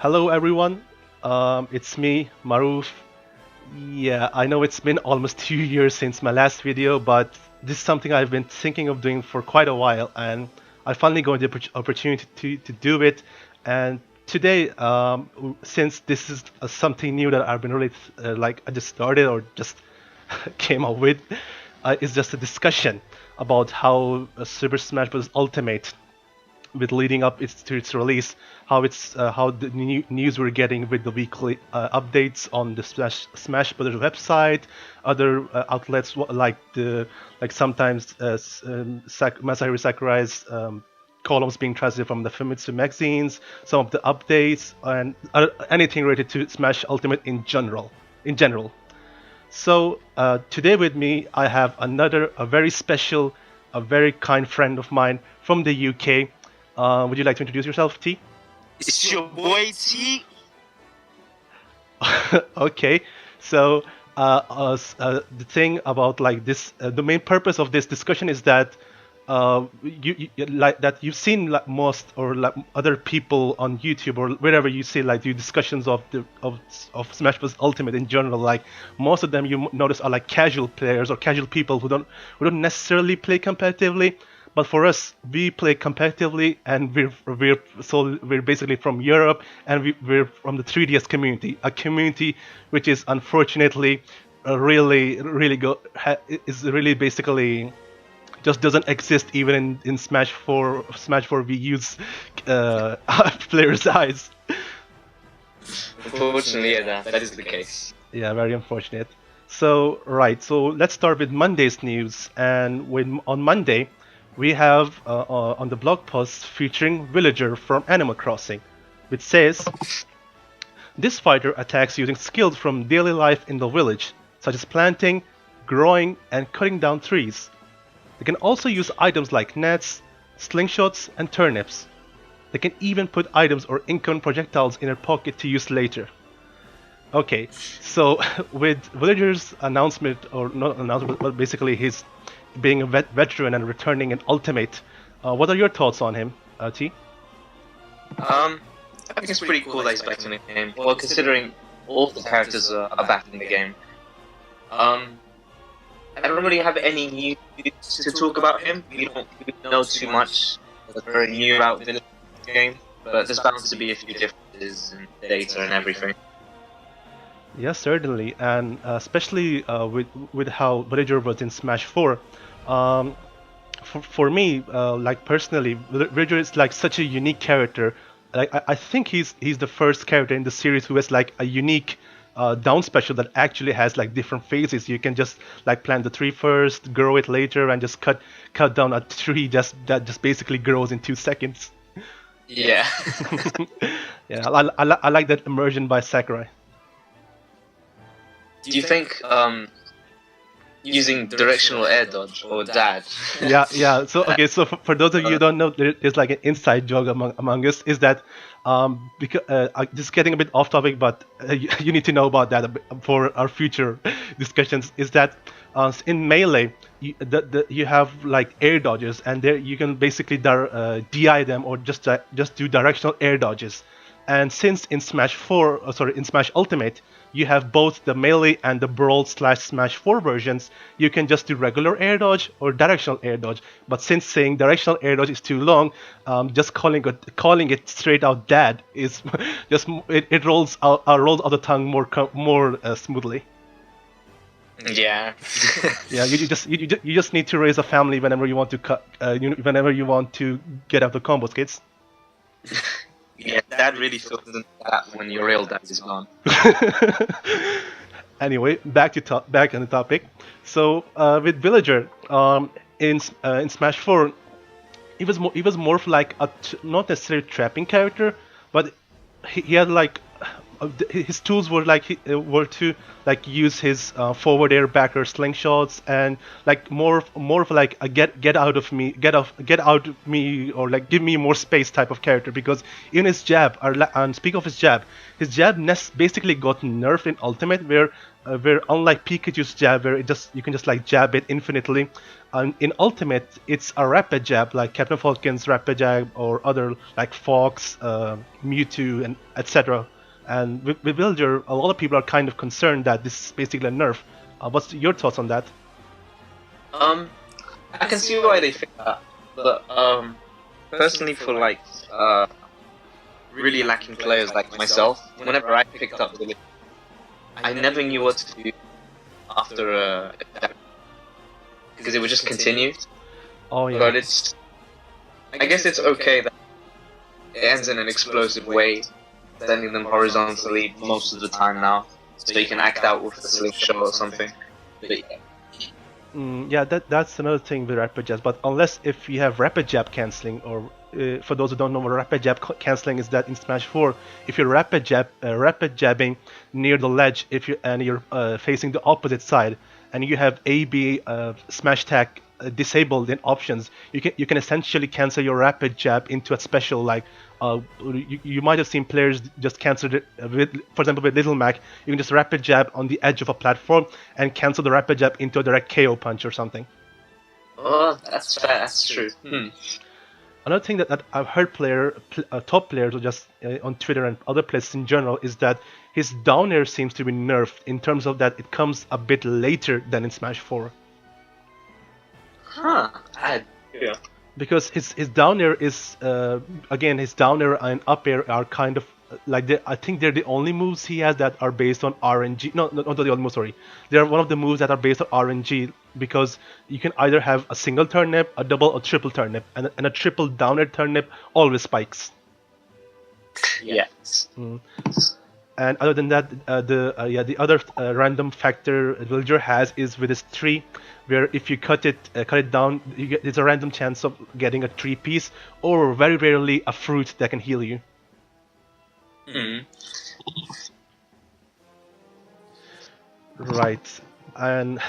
Hello everyone, it's me, Maruf. Yeah, I know it's been almost 2 years since my last video, but this is something I've been thinking of doing for quite a while, and I finally got the opportunity to do it. And today, since this is something new that I've been really like I just started or just came up with, it's just a discussion about how Super Smash Bros. Ultimate with leading up to its release, how the news we're getting with the weekly updates on the Smash Brothers website, other outlets like sometimes Masahiro Sakurai's columns being translated from the Famitsu magazines, some of the updates, and anything related to Smash Ultimate in general. So today with me, I have a very special, a very kind friend of mine from the UK. Would you like to introduce yourself, T? It's your boy T. Okay, so the thing about like this, the main purpose of this discussion is that like that you've seen like most or like other people on YouTube or wherever you see like the discussions of Smash Bros Ultimate in general. Like most of them you notice are like casual players or casual people who don't necessarily play competitively. But for us, we play competitively, and we're basically from Europe, and we're from the 3DS community, a community which is unfortunately is really basically just doesn't exist even in Smash 4. Smash 4 we use players' eyes. Unfortunately, yeah, that is the case. Yeah, very unfortunate. So let's start with Monday's news, and on Monday. We have on the blog post featuring Villager from Animal Crossing, which says, this fighter attacks using skills from daily life in the village, such as planting, growing, and cutting down trees. They can also use items like nets, slingshots, and turnips. They can even put items or incoming projectiles in their pocket to use later. Okay, so with Villager's announcement, or not announcement, but basically his being a veteran and returning an Ultimate, what are your thoughts on him, T? I think it's pretty cool that he's back in the game. Well, considering all the characters are back in the game. I don't really have any news to talk about him. We don't know too much that's very new about the game, but there's bound to be a few differences in data and everything. Yes, certainly, and especially with how Villager was in Smash 4. For me, like personally, Villager is like such a unique character. Like I think he's the first character in the series who has like a unique down special that actually has like different phases. You can just like plant the tree first, grow it later, and just cut down a tree that just basically grows in 2 seconds. Yeah. Yeah, I like that immersion by Sakurai. Do you think using directional air dodge or dad? Yeah. So okay, so for those of you who don't know, there's like an inside joke among us is that because just getting a bit off topic, but you need to know about that for our future discussions. Is that in Melee you have like air dodges, and there you can basically DI them or just do directional air dodges. And since in Smash Ultimate, you have both the melee and the Brawl/Smash 4 versions, you can just do regular air dodge or directional air dodge. But since saying directional air dodge is too long, just calling it straight out dad is just it rolls out the tongue more smoothly. Yeah. Yeah, you just need to raise a family whenever you want to whenever you want to get out the combos, kids. Yeah, dad really feels that when your real dad is gone. Anyway, back on the topic. So with Villager, in Smash 4, he was more of like not necessarily trapping character, but he had like his tools were like were to like use his forward air backer slingshots and like more of like a get out of me get out of me or like give me more space type of character because even his jab and speak of his jab basically got nerfed in Ultimate where unlike Pikachu's jab where you can just like jab it infinitely. In Ultimate, it's a rapid jab like Captain Falcon's rapid jab or other like Fox, Mewtwo, and etc. And with Villager, a lot of people are kind of concerned that this is basically a nerf. What's your thoughts on that? I can see why they think that, but personally, for like really lacking players like myself, whenever I picked up the, I never knew what to do after because it would just continue. Oh yeah. But I guess it's okay that it ends in an explosive way, sending them horizontally most of the time now, so you can act out with the slingshot or something. But yeah. Yeah, that's another thing with rapid jabs. But unless if you have rapid jab canceling, or for those who don't know what rapid jab canceling is, that in Smash 4, if you're rapid jabbing near the ledge, if you and you're facing the opposite side, and you have A B smash tag disabled in options, you can essentially cancel your rapid jab into a special like. You might have seen players just cancel it for example, with Little Mac. You can just rapid jab on the edge of a platform and cancel the rapid jab into a direct KO punch or something. Oh, that's fair. That's true. Another thing that I've heard top players, or just on Twitter and other places in general, is that his down air seems to be nerfed in terms of that it comes a bit later than in Smash 4. Huh. Yeah. Because his down air is again his down air and up air are kind of like I think they're the only moves he has that are based on RNG. No, not the only moves. Sorry, they're one of the moves that are based on RNG because you can either have a single turnip, a double or triple turnip, and a triple down air turnip always spikes. Yes. And other than that, the other random factor Villager has is with his tree, where if you cut it down, there's a random chance of getting a tree piece, or very rarely a fruit that can heal you. Right, and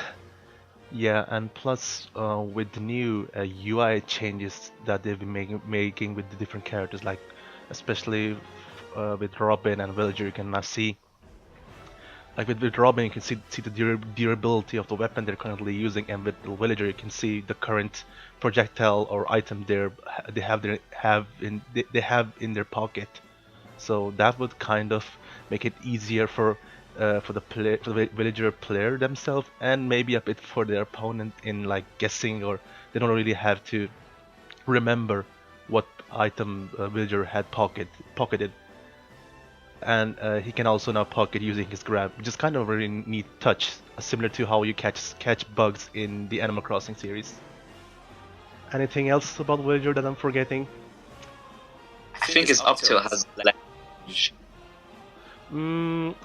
yeah, and plus with the new UI changes that they've been making with the different characters, like especially with Robin and Villager, you can now see. Like with Robin, you can see the durability of the weapon they're currently using, and with the Villager, you can see the current projectile or item they have in their pocket. So that would kind of make it easier for the Villager player themselves, and maybe a bit for their opponent in like guessing, or they don't really have to remember what item Villager had pocketed. And he can also now pocket using his grab, which is kind of a really neat touch, similar to how you catch bugs in the Animal Crossing series. Anything else about Villager that I'm forgetting? I think his up tilt has leverage.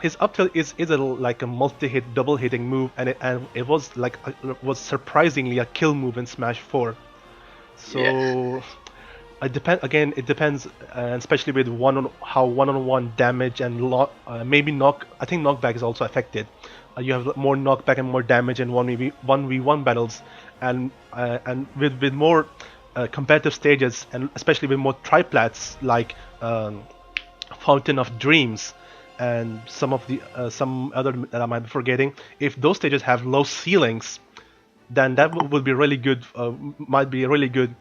His up tilt is like a multi-hit, double hitting move, and it was like was surprisingly a kill move in Smash 4. So. Yeah. It depends, especially with how one-on-one damage and maybe I think knockback is also affected. You have more knockback and more damage in 1v1 battles, and with more competitive stages, and especially with more triplats like Fountain of Dreams and some other that I might be forgetting. If those stages have low ceilings, then that would be really good. Might be really good.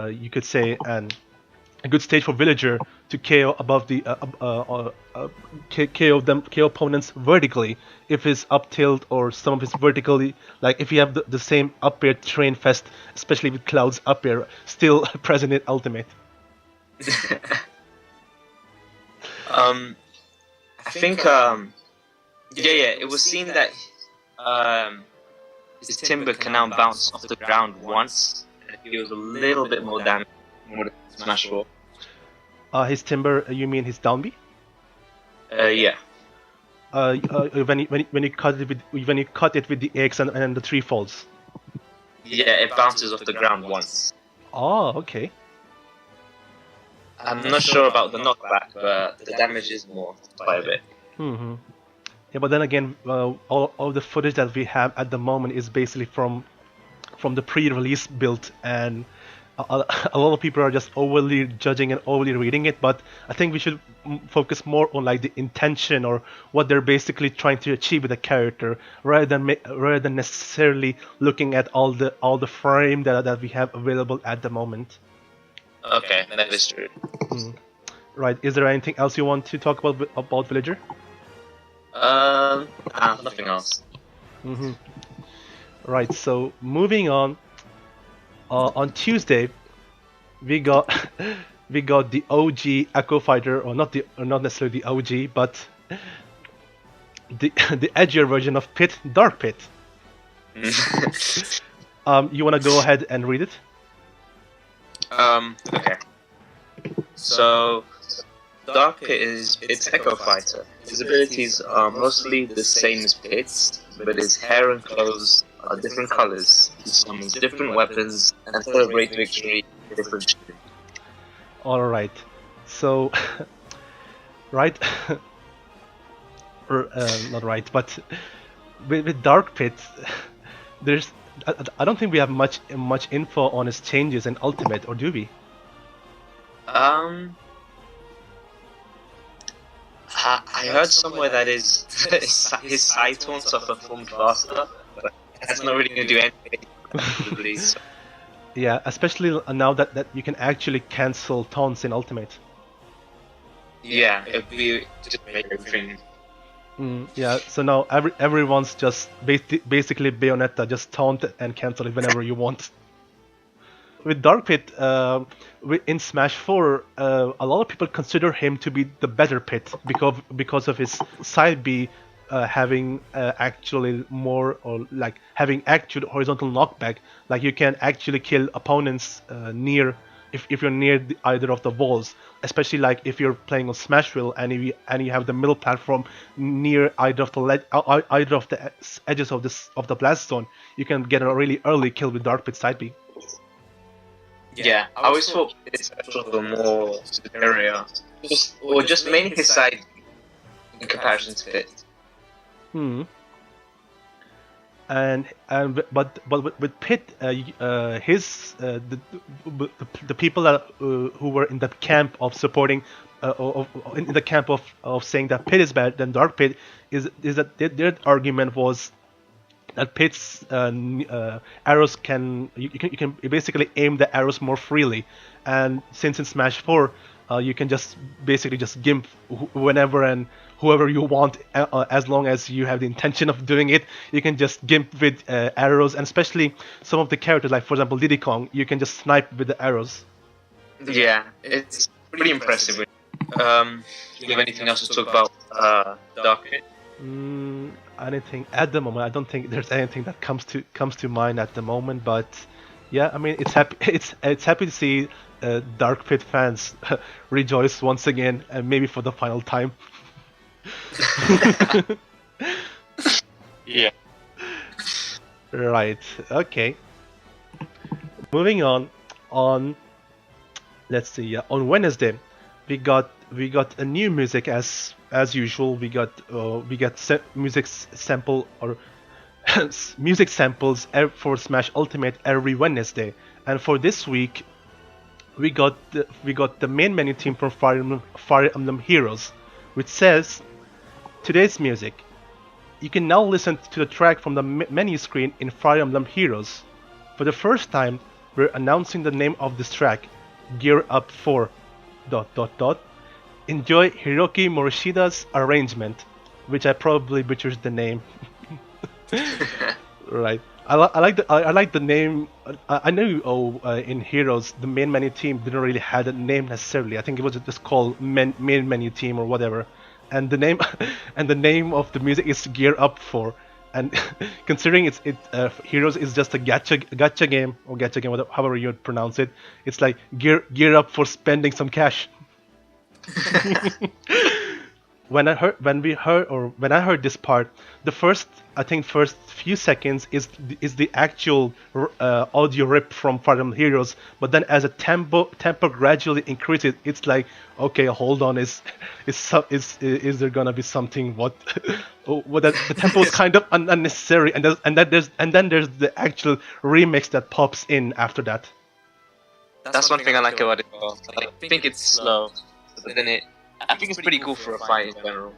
You could say, and a good stage for Villager to KO above the KO opponents vertically if his up tilt or some of his vertically, like if you have the same up air train fest, especially with Cloud's up air still present in Ultimate. I think it was seen that his timber can now bounce off the ground once. It deals a little bit more damage than Smash 4. His timber, you mean his down B? Yeah. When you cut it with the X and the tree falls. Yeah, it bounces off the ground once. Oh, okay. I'm not sure about the knockback, but the damage is more by a bit. Hmm. Yeah, but then again, all the footage that we have at the moment is basically from the pre-release build, and a lot of people are just overly judging and overly reading it. But I think we should focus more on like the intention or what they're basically trying to achieve with the character, rather than necessarily looking at all the frame that we have available at the moment. Okay, that is true. Right? Is there anything else you want to talk about Villager? Nothing else. Hmm. Right. So moving on Tuesday, we got we got the OG Echo Fighter, or not necessarily the OG, but the the edgier version of Pit, Dark Pit. You wanna go ahead and read it? Okay. So, Dark Pit is Pit's Echo Fighter. His abilities are mostly the same as Pit's, but his hair and clothes are different colors. He summons different weapons and celebrates victory in different shapes. All right. So, right, or not right, but with Dark Pit, there's I don't think we have much info on his changes in Ultimate, or do we? I heard somewhere that his side taunts are performed faster, but that's not really going to do anything. Probably, so. Yeah, especially now that you can actually cancel taunts in Ultimate. Yeah, it'd be just make everything. Yeah, so now everyone's just basically Bayonetta, just taunt and cancel it whenever you want. With Dark Pit, in Smash 4, a lot of people consider him to be the better Pit because of his side B having actually more, or like having actual horizontal knockback. Like you can actually kill opponents near if you're near either of the walls, especially like if you're playing on Smashville and you have the middle platform near either of the edges of the blast zone, you can get a really early kill with Dark Pit side B. Yeah, I always thought his specials were more superior, just mainly his side in comparison to Pit. But with Pit, his the people that who were in the camp of supporting, in the camp of saying that Pit is better than Dark Pit, is that their argument was that Pit's arrows you can basically aim the arrows more freely, and since in Smash 4 you can just basically just gimp whenever and whoever you want, as long as you have the intention of doing it. You can just gimp with arrows, and especially some of the characters, like for example Diddy Kong, you can just snipe with the arrows. Yeah, it's pretty impressive. Do you have anything else to talk about Dark Pit? Anything at the moment? I don't think there's anything that comes to mind at the moment. But yeah, I mean, it's happy to see Dark Pit fans rejoice once again, and maybe for the final time. Yeah. Right. Okay. Moving on. Let's see. On Wednesday, we got a new music as usual. We got music sample or music samples for Smash Ultimate every Wednesday. And for this week, we got the main menu theme from Fire Emblem Heroes, which says, "Today's music. You can now listen to the track from the menu screen in Fire Emblem Heroes. For the first time, we're announcing the name of this track, Gear Up 4... Enjoy Hiroki Morishida's arrangement," which I probably butchers the name. Right. I like the name. I know in Heroes the main menu team didn't really have a name necessarily. I think it was just called main menu team or whatever. And the name of the music is Gear Up 4. And considering Heroes is just a gacha game, or gacha game, however you would pronounce it, it's like gear up for spending some cash. when I heard this part, the first few seconds is the actual audio rip from Fire Emblem Heroes, but then as a tempo gradually increases, it's like, okay, hold on, is there gonna be something what what the tempo is kind of unnecessary, and then there's the actual remix that pops in after that. That's one thing I like about it. Like, I think it's slow, but then I think it's pretty cool for a fight in general.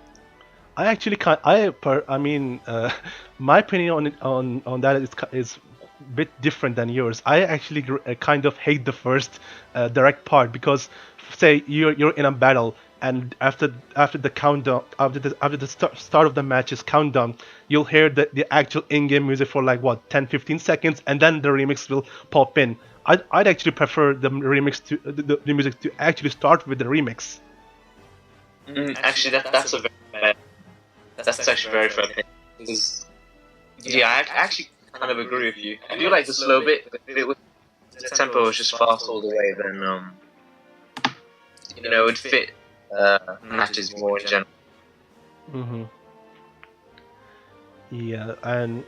I actually can't. I mean, my opinion on that is a bit different than yours. I actually kind of hate the first direct part because, say, you're in a battle, and after the countdown, after the start of the match's countdown, you'll hear the actual in-game music for like what 10-15 seconds, and then the remix will pop in. I'd actually prefer the remix to the music to actually start with the remix. Actually, that's a very bad. That's actually very fair. Because, yeah, I actually kind of agree with you. I do like the slow bit, but if the tempo was just fast all the way, then it would fit matches more in general. Mm-hmm. Yeah, and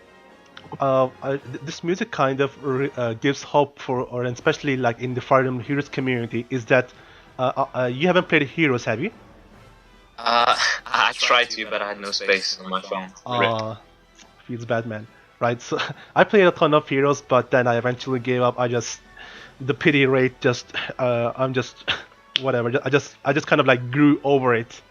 this music kind of gives hope for, or especially like in the Fire Emblem Heroes community, is that you haven't played Heroes, have you? I tried to, but I had no space on my phone. Feels bad, man. Right, so I played a ton of Heroes, but then I eventually gave up. The pity rate I'm just, whatever. I just kind of like grew over it.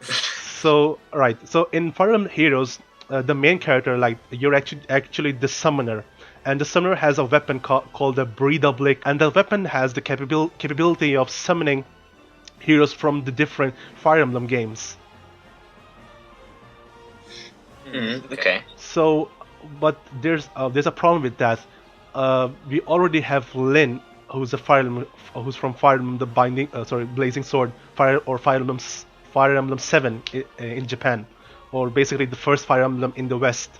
So, right, so in Fire Emblem Heroes, the main character, like, you're actually the summoner. And the summoner has a weapon called the Breedablick, and the weapon has the capability of summoning heroes from the different Fire Emblem games. Okay. So, but there's a problem with that. We already have Lyn, who's from Fire Emblem the Blazing Sword, Fire Emblem 7 in Japan, or basically the first Fire Emblem in the West.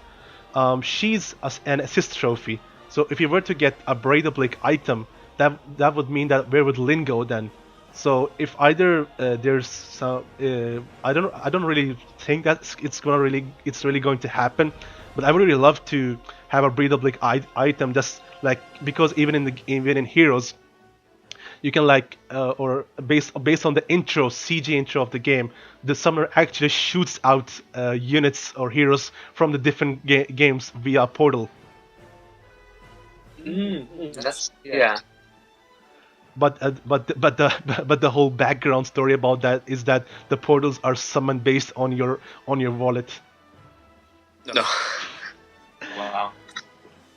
She's an assist trophy. So if you were to get a Breedablick item, that would mean that where would Lyn go then? So if either there's some, I don't really think that it's really going to happen, but I would really love to have a Breedablick item, just like, because even in Heroes, you can like or based on the CG intro of the game, the summoner actually shoots out units or heroes from the different games via a portal. That's yeah. But the whole background story about that is that the portals are summoned based on your wallet. No. Wow.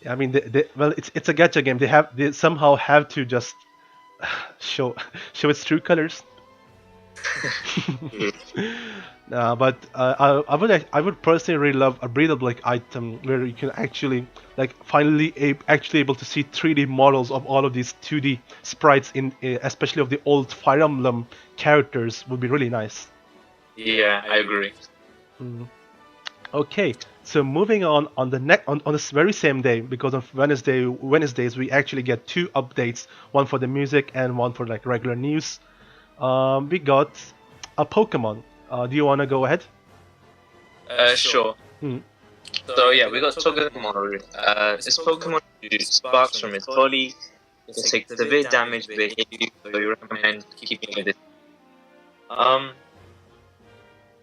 I mean, well, it's a gacha game. They somehow have to just show its true colors. But I would personally really love a Breedablick item where you can actually like finally actually able to see 3D models of all of these 2D sprites especially of the old Fire Emblem characters would be really nice. Yeah, I agree. Okay, so moving on on this very same day, because on Wednesdays we actually get two updates, one for the music and one for like regular news. We got a Pokemon. Do you want to go ahead? Sure. So yeah, we got Togedemaru. This Pokemon shoots sparks from its body. It takes severe damage, but it hits you, so you recommend keeping it.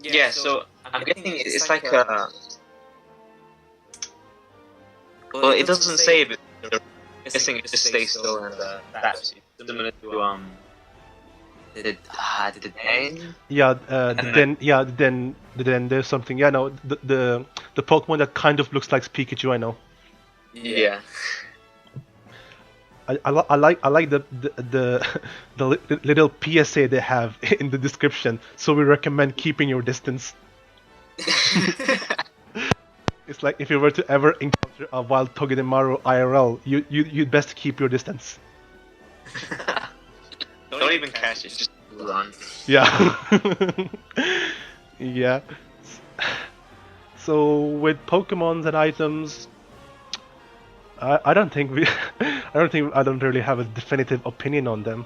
Yeah, so I'm guessing it's like a. Well, it doesn't say, but I'm guessing it just stays still and that's similar to the Den? Yeah, then there's something. Yeah, no, the Pokemon that kind of looks like Pikachu. I know. Yeah. I like the little PSA they have in the description. So we recommend keeping your distance. It's like if you were to ever encounter a wild Togedemaru IRL, you'd best keep your distance. Don't even catch it, just run. Yeah. Yeah. So with Pokemons and items, I don't think I don't really have a definitive opinion on them.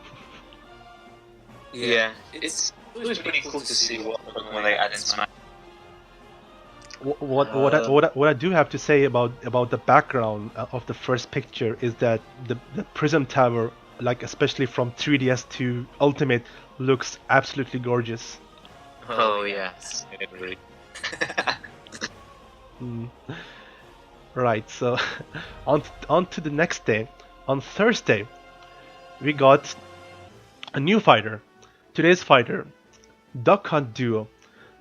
Yeah, it's it was pretty cool to see what Pokemon they add in Smash. What I do have to say about the background of the first picture is that the Prism Tower, like especially from 3DS to Ultimate, looks absolutely gorgeous. Oh yes, I agree. Mm. Right, so on to the next day. On Thursday, we got a new fighter. Today's fighter, Duck Hunt Duo.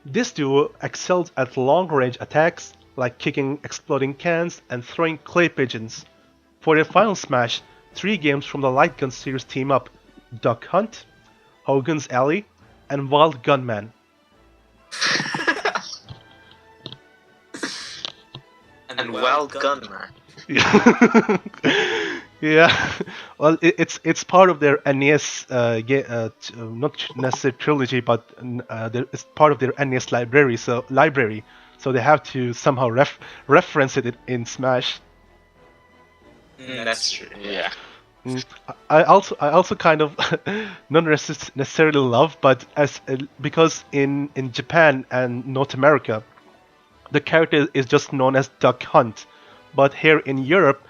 This duo excels at long-range attacks like kicking exploding cans and throwing clay pigeons. For their final smash, 3 games from the Light Gun series team up: Duck Hunt, Hogan's Alley, and Wild Gunman. And Wild Gunman. Yeah, well, it's part of their NES, not necessarily trilogy, but it's part of their NES library. So they have to somehow reference it in Smash. That's true. Yeah. I also kind of not necessarily love, but because in Japan and North America, the character is just known as Duck Hunt, but here in Europe,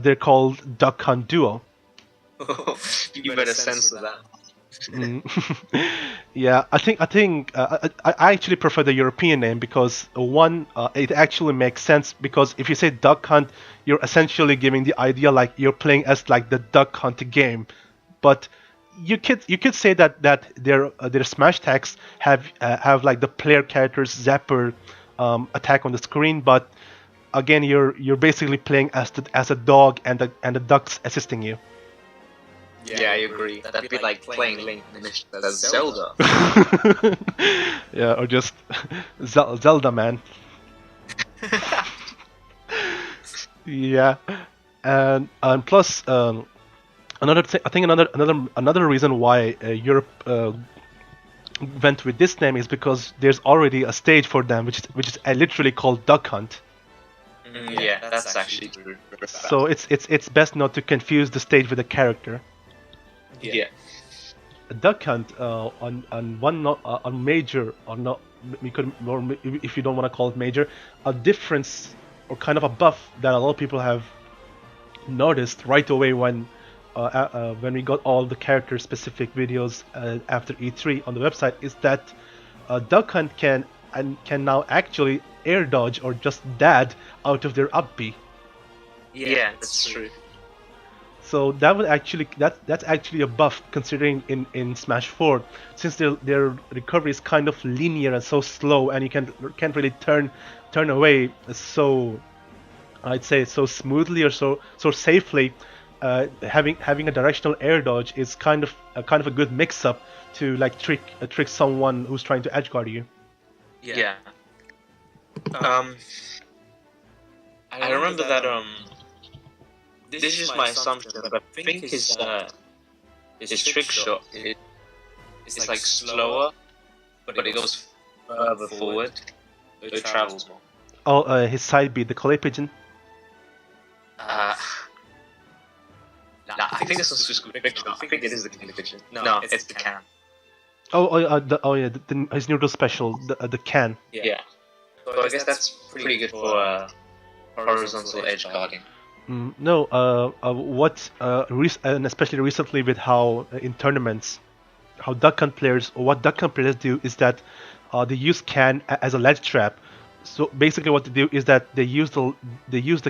they're called Duck Hunt Duo. You better censor that. Yeah, I think I actually prefer the European name because one, it actually makes sense, because if you say Duck Hunt, you're essentially giving the idea like you're playing as like the Duck Hunt game, but you could say that their Smash attacks have like the player character's zapper attack on the screen, but again you're basically playing as a dog and the ducks assisting you. Yeah, I agree. That'd be like playing Link as Zelda. Yeah, or just Zelda man. Yeah, and plus another thing, I think another reason why Europe went with this name is because there's already a stage for them, which is literally called Duck Hunt. Yeah, that's actually true. So it's best not to confuse the stage with the character. Yeah. Duck Hunt on one on major, or not, we could, or if you don't want to call it major, a difference or kind of a buff that a lot of people have noticed right away when we got all the character specific videos after E3 on the website is that Duck Hunt can now actually air dodge or just dad out of their up B. Yeah, that's true. So that would actually that's actually a buff, considering in Smash 4, since their recovery is kind of linear and so slow, and you can't really turn away so, I'd say, so smoothly or so safely. Having a directional air dodge is kind of a good mix up to like trick someone who's trying to edge guard you. Yeah. I remember that this is just my assumption, but I think his trick shot is like slower, but it goes further forward, so it travels more. Oh, his side beat, the clay pigeon. Nah, I think this was just trick shot. I think it is the clay pigeon. No, it's the can. His neutral special, the can. Yeah. So I guess that's pretty good for horizontal edge guarding. No, and especially recently with how in tournaments, what Duck Hunt players do is that they use can as a ledge trap. So basically, what they do is that they use the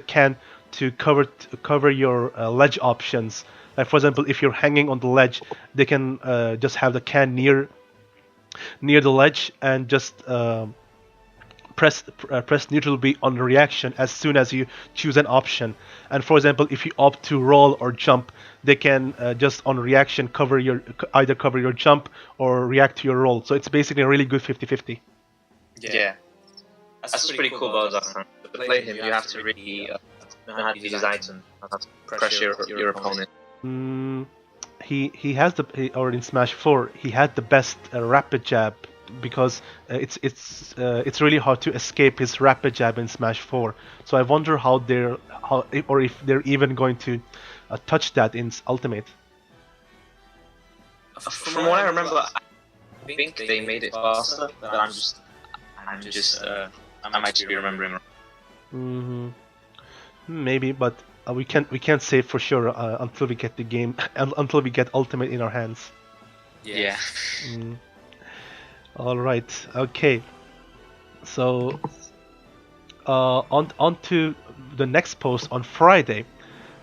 can to cover your ledge options. Like for example, if you're hanging on the ledge, they can just have the can near the ledge and just press neutral B on the reaction as soon as you choose an option. And for example, if you opt to roll or jump, they can just on reaction either cover your jump or react to your roll. So it's basically a really good 50-50. Yeah, that's pretty cool about that. To play him, you have to really know how to use his item, how to pressure your opponent. He has or in Smash 4 he had the best rapid jab, because it's really hard to escape his rapid jab in Smash 4. So I wonder if they're even going to touch that in Ultimate. From what I remember, think they made it faster, but I might just be remembering wrong. Hmm. Maybe, but we can't say for sure until we get the game until we get Ultimate in our hands. Yeah. Mm. All right. Okay. So on to the next post on Friday,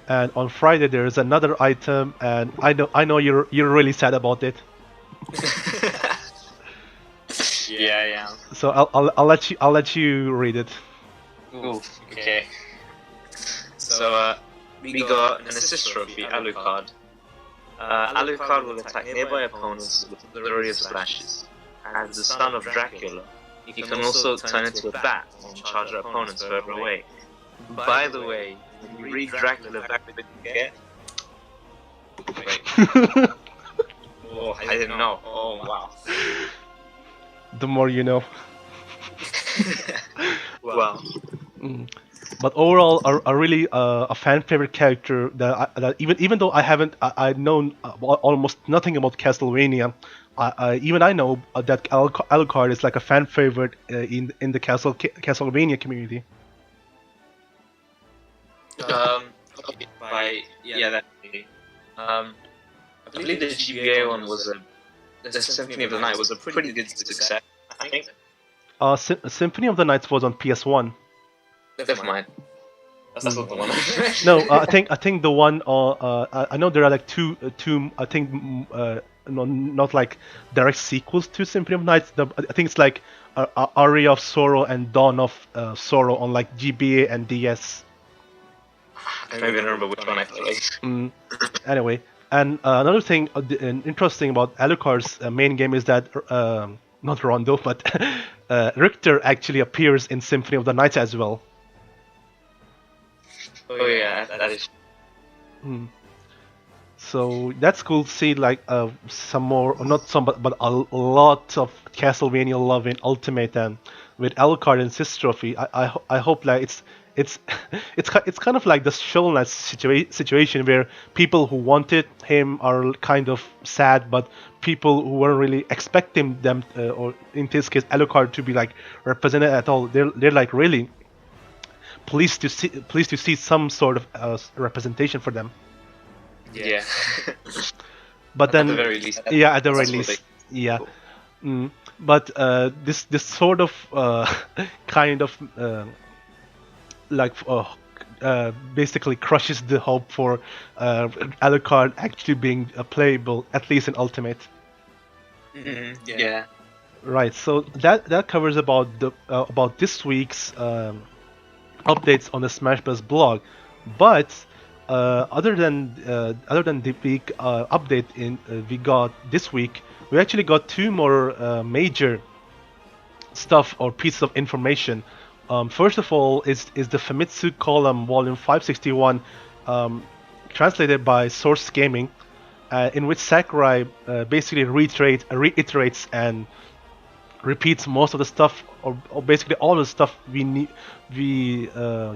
and on Friday there is another item, and I know you're really sad about it. Yeah. So I'll let you read it. Ooh, okay. So we got an assist trophy, Alucard. Alucard will attack nearby opponents with a flurry of slashes. As the son of Dracula, he can also turn into a bat and charge at opponents further away. By the way, when you read Dracula back with get. Wait. Oh, I didn't know. Oh, wow. The more you know. Wow. Mm. But overall, a really a fan favorite character that even though I've known almost nothing about Castlevania, I know that Alucard is like a fan favorite in the Castlevania community. Okay, that. I believe the GBA one was the Symphony of the Night was a pretty good success. I think. Symphony of the Nights was on PS1. Never mind. That's not the one. No, I think the one. I know there are like two. I think not like direct sequels to Symphony of Nights. I think it's like Aria of Sorrow and Dawn of Sorrow on like GBA and DS. I don't even remember which one I played. Anyway, and another thing interesting about Alucard's main game is that not Rondo, but Richter actually appears in Symphony of the Night as well. Oh yeah, that is. So that's cool to see like some more, or not some, but a lot of Castlevania love in Ultimate, and with Alucard and Sis Trophy. I hope like it's it's kind of like the Shovel Knight situation where people who wanted him are kind of sad, but people who weren't really expecting them, or in this case Alucard, to be like represented at all, they're like really pleased to see some sort of representation for them. Yeah. But then, at the very least, yeah, at the very least, yeah. But this sort of kind of like basically crushes the hope for Alucard actually being playable, at least in Ultimate. Yeah. Right. So that covers about this week's updates on the Smash Bros. Blog, but other than the big update we got this week, we actually got two more major stuff or pieces of information. First of all, is the Famitsu column volume 561, translated by Source Gaming, in which Sakurai basically reiterates and repeats most of the stuff, or basically all the stuff we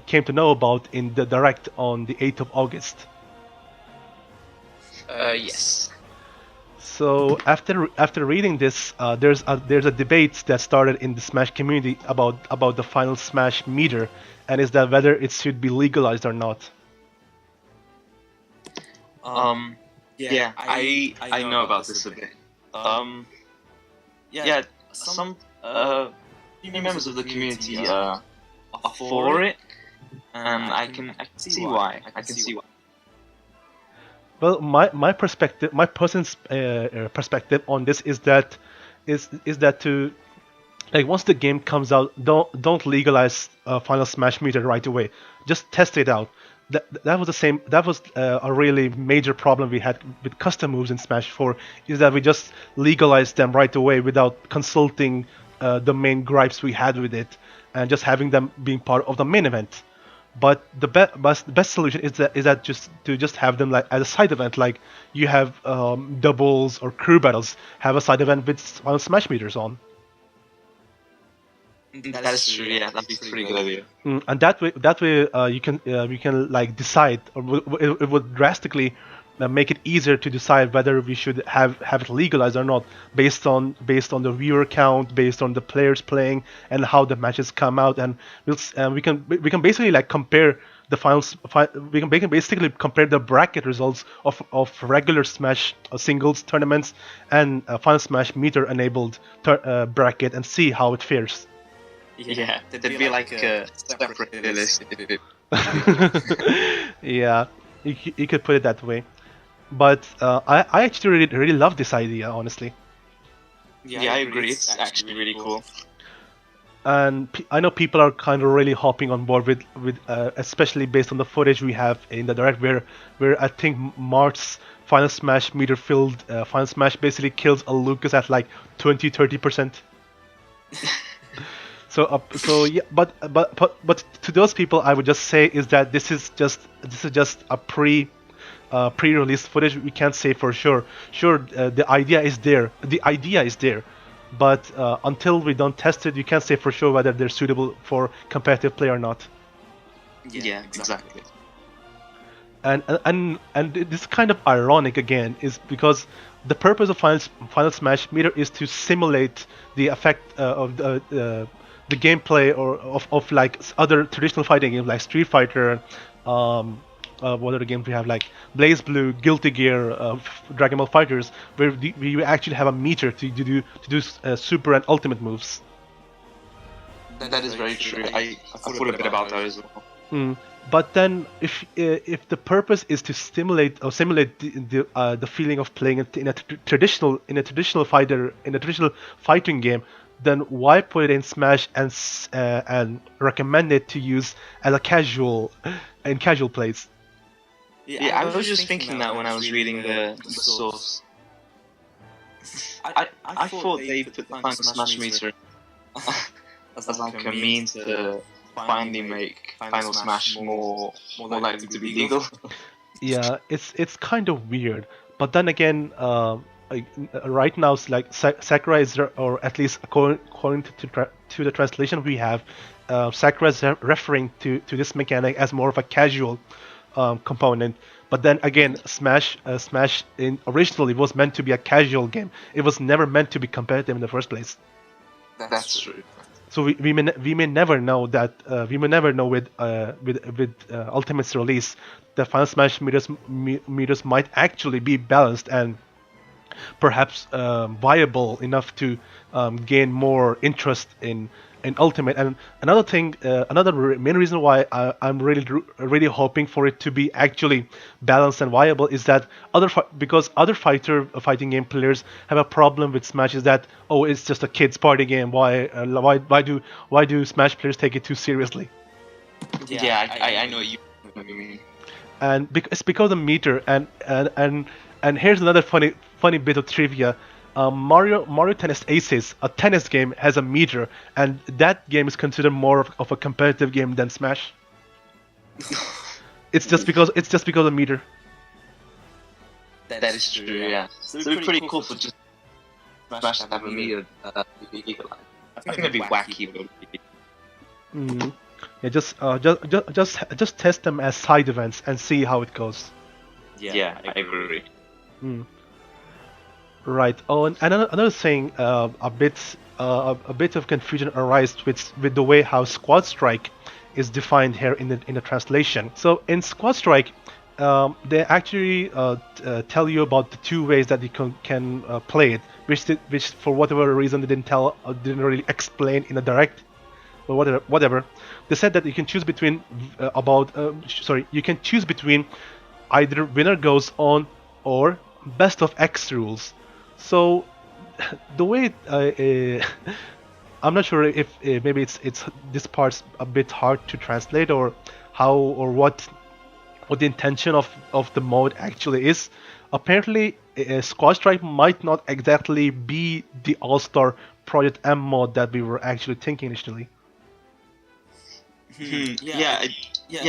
came to know about in the Direct on the 8th of August. Yes. So after reading this, there's a debate that started in the Smash community about the final Smash meter, and is that whether it should be legalized or not. Yeah, I know about this a bit. Yeah, some few members of the community are for it, and I can see why. Well, my perspective, my person's perspective on this is that to, like, once the game comes out, don't legalize Final Smash meter right away. Just test it out. That was the same. That was a really major problem we had with custom moves in Smash 4. Is that we just legalized them right away without consulting the main gripes we had with it, and just having them being part of the main event. But the best solution is that just have them like as a side event, like you have doubles or crew battles, have a side event with Final Smash meters on. That is true. Yeah, that'd be a pretty good idea. And that way, we can like decide, or it would drastically make it easier to decide whether we should have it legalized or not, based on the viewer count, based on the players playing, and how the matches come out, and we can basically like compare the we can basically compare the bracket results of regular Smash singles tournaments and Final Smash meter enabled bracket and see how it fares. Yeah, there'd be like a separate list. Yeah, you could put it that way. But I actually really love this idea, honestly. Yeah, I agree. It's actually really cool. And I know people are kind of really hopping on board with especially based on the footage we have in the direct, where I think Mart's Final Smash meter filled Final Smash basically kills a Lucas at like 20-30%. So yeah, but to those people, I would just say is that this is just a pre-release footage. We can't say for sure. Sure, the idea is there. The idea is there, but until we don't test it, you can't say for sure whether they're suitable for competitive play or not. Yeah, exactly. And this is kind of ironic again, is because the purpose of Final Smash meter is to simulate the effect of the gameplay or of like other traditional fighting games like Street Fighter. What other games we have like Blaze Blue, Guilty Gear, Dragon Ball Fighters, where we actually have a meter to do super and ultimate moves. That is very true. I thought a bit about that as well. But then, if the purpose is to simulate the feeling of playing it in a traditional fighting game, then why put it in Smash and recommend it to use as a casual plays? Yeah, I was just thinking that when I was reading the source. I thought they put the Final Smash meter as like a means to finally make Final Smash more likely to be legal. Yeah, it's kind of weird, but then again, right now it's like Sakura is, or at least according to the translation we have, Sakura is referring to this mechanic as more of a casual component. But then again, Smash originally was meant to be a casual game. It was never meant to be competitive in the first place. That's true. So we may never know that we may never know with Ultimate's release the Final Smash meters might actually be balanced and perhaps viable enough to gain more interest in Ultimate. And another thing, main reason why I'm really hoping for it to be actually balanced and viable is that because other fighting game players have a problem with Smash is that, oh, it's just a kids party game. Why do Smash players take it too seriously? Yeah, I know what you mean. And it's because of the meter. And here's another funny bit of trivia. Mario Tennis Aces, a tennis game, has a meter, and that game is considered more of a competitive game than Smash. It's just because of meter. That is true. Yeah, so it's pretty cool for just Smash to have a meter. I think that'd be wacky, but. Yeah, just test them as side events and see how it goes. Yeah, I agree. Right. Oh, and another thing, a bit of confusion arises with the way how Squad Strike is defined here in the translation. So in Squad Strike, they actually tell you about the two ways that you can play it, which for whatever reason they didn't really explain in the direct, or whatever. They said that you can choose between you can choose between either winner goes on or best of X rules. So the way I'm not sure if maybe it's this part's a bit hard to translate, or how or what the intention of the mode actually is. Apparently, Squad Strike might not exactly be the All-Star Project M mode that we were actually thinking initially. Yeah.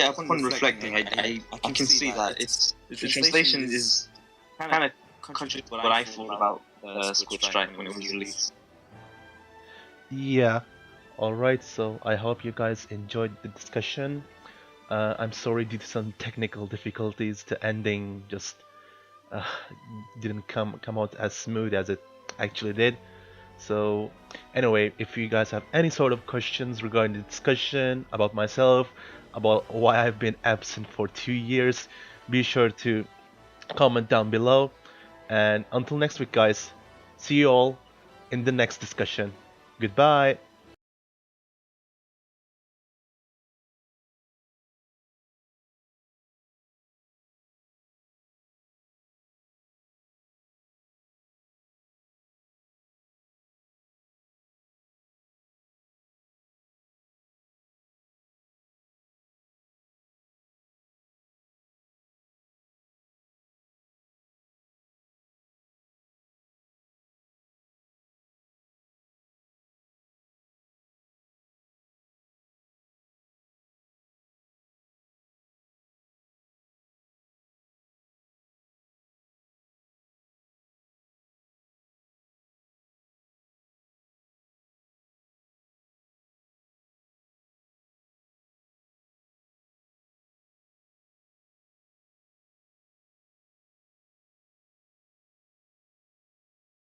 Upon reflecting, I can see that the translation is kind of contradicts what I thought about Squid Strike when it was released. Yeah. Alright, so I hope you guys enjoyed the discussion. I'm sorry due to some technical difficulties, the ending just uh, didn't come out as smooth as it actually did. So anyway, if you guys have any sort of questions regarding the discussion about myself, about why I've been absent for 2 years, be sure to comment down below. And until next week, guys, see you all in the next discussion. Goodbye.